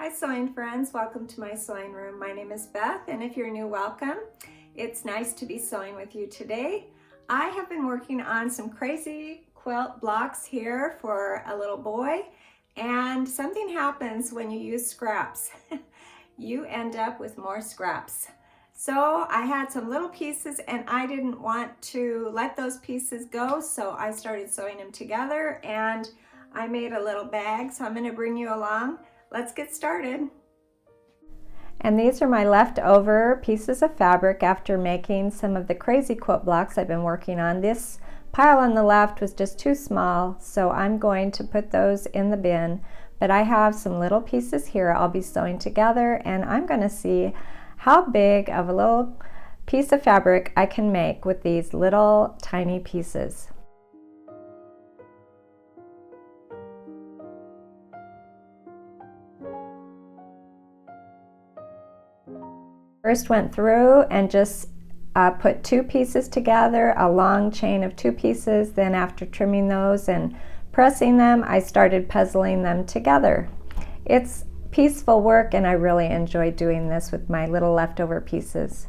Hi sewing friends, welcome to my sewing room. My name is Beth, and if you're new, welcome. It's nice to be sewing with you today. I have been working on some crazy quilt blocks here for a little boy, and something happens when you use scraps. You end up with more scraps. So I had some little pieces and I didn't want to let those pieces go, so I started sewing them together and I made a little bag, so I'm going to bring you along. Let's get started. And these are my leftover pieces of fabric after making some of the crazy quilt blocks I've been working on. This pile on the left was just too small, so I'm going to put those in the bin. But I have some little pieces here I'll be sewing together, and I'm going to see how big of a little piece of fabric I can make with these little tiny pieces. First went through and just put two pieces together, a long chain of two pieces. Then after trimming those and pressing them, I started puzzling them together. It's peaceful work and I really enjoy doing this with my little leftover pieces.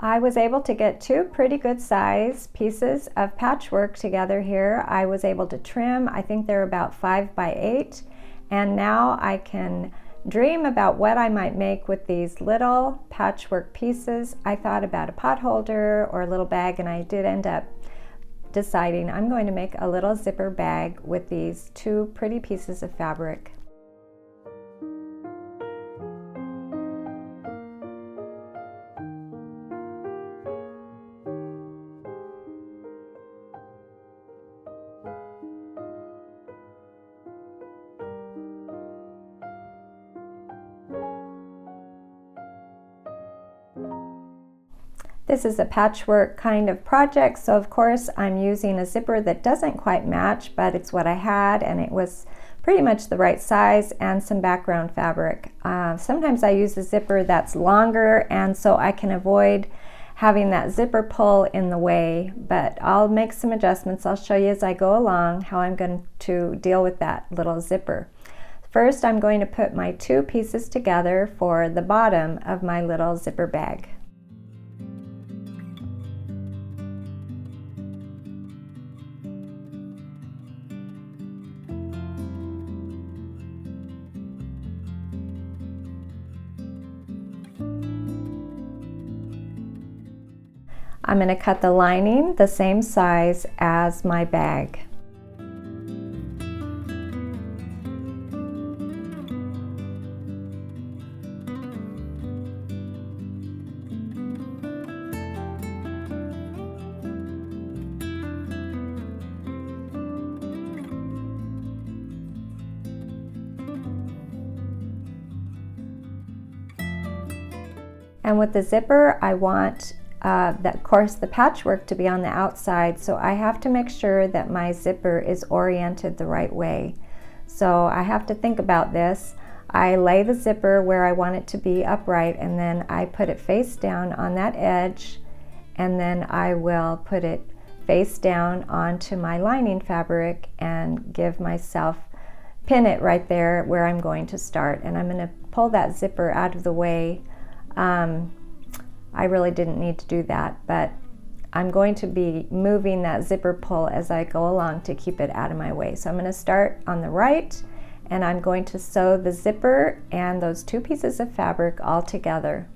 I was able to get two pretty good size pieces of patchwork together here. I was able to trim, I think they're about 5 by 8, and now I can dream about what I might make with these little patchwork pieces. I thought about a pot holder or a little bag, and I did end up deciding I'm going to make a little zipper bag with these two pretty pieces of fabric. This is a patchwork kind of project, so of course I'm using a zipper that doesn't quite match, but it's what I had and it was pretty much the right size, and some background fabric. Sometimes I use a zipper that's longer, and so I can avoid having that zipper pull in the way, but I'll make some adjustments. I'll show you as I go along how I'm going to deal with that little zipper. First, I'm going to put my two pieces together for the bottom of my little zipper bag. I'm going to cut the lining the same size as my bag. And with the zipper, I want of course the patchwork to be on the outside, so I have to make sure that my zipper is oriented the right way. So I have to think about this. I lay the zipper where I want it to be upright, and then I put it face down on that edge, and then I will put it face down onto my lining fabric and give myself, pin it right there where I'm going to start, and I'm going to pull that zipper out of the way. I really didn't need to do that, but I'm going to be moving that zipper pull as I go along to keep it out of my way. So I'm going to start on the right, and I'm going to sew the zipper and those two pieces of fabric all together.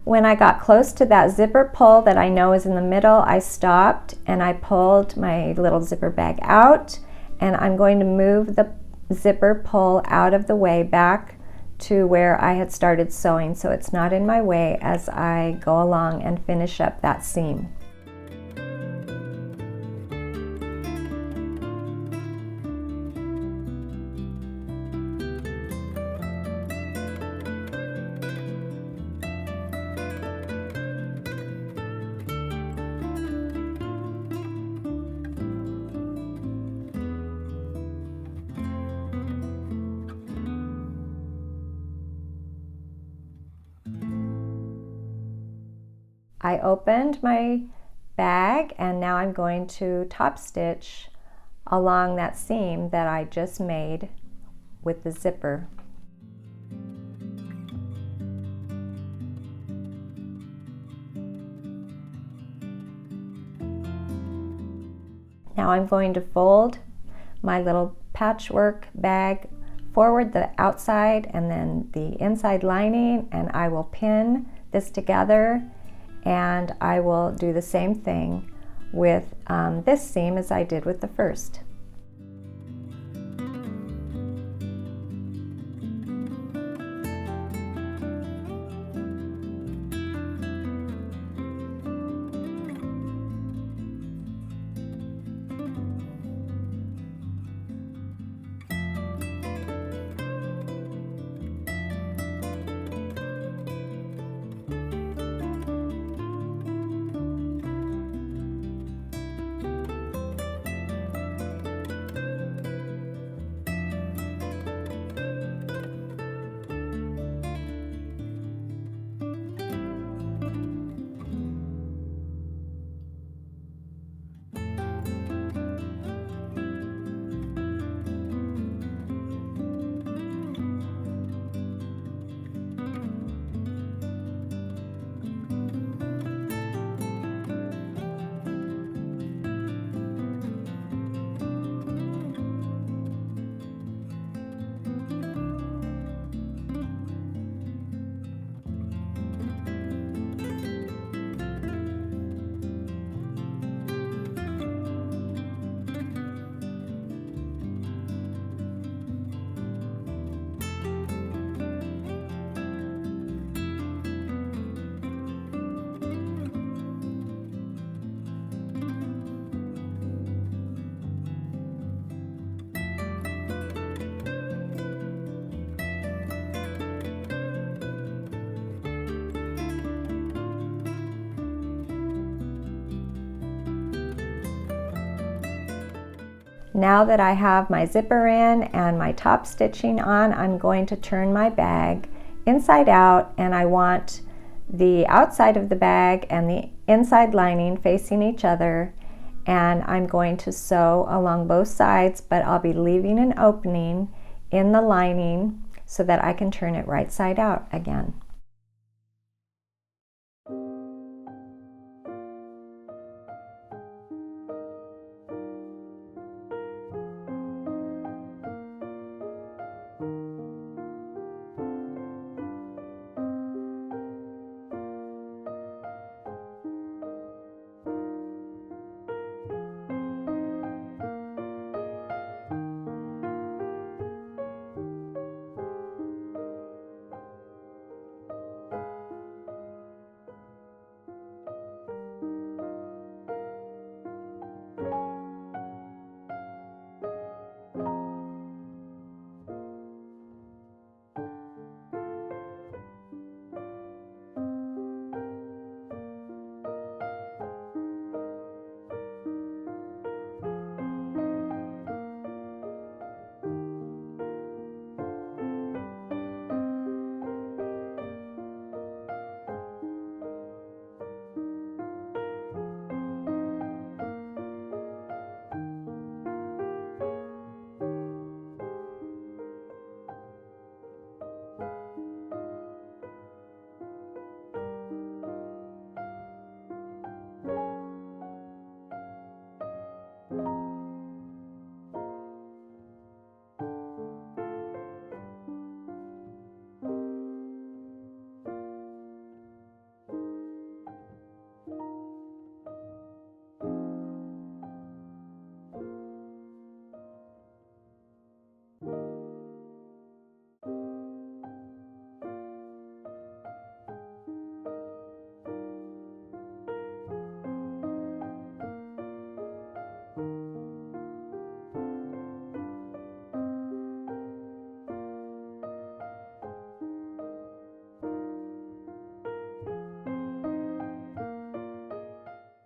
When I got close to that zipper pull that I know is in the middle, I stopped and I pulled my little zipper bag out, and I'm going to move the zipper pull out of the way back to where I had started sewing so it's not in my way as I go along and finish up that seam. I opened my bag and now I'm going to top stitch along that seam that I just made with the zipper. Now I'm going to fold my little patchwork bag forward the outside and then the inside lining, and I will pin this together, and I will do the same thing with this seam as I did with the first. Now that I have my zipper in and my top stitching on, I'm going to turn my bag inside out, and I want the outside of the bag and the inside lining facing each other, and I'm going to sew along both sides, but I'll be leaving an opening in the lining so that I can turn it right side out again.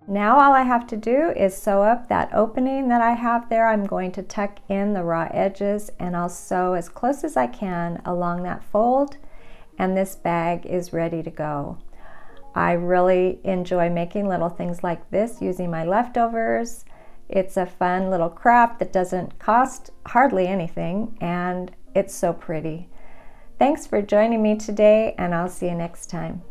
Now all I have to do is sew up that opening that I have there. I'm going to tuck in the raw edges and I'll sew as close as I can along that fold, and this bag is ready to go. I really enjoy making little things like this using my leftovers. It's a fun little craft that doesn't cost hardly anything, and it's so pretty. Thanks for joining me today, and I'll see you next time.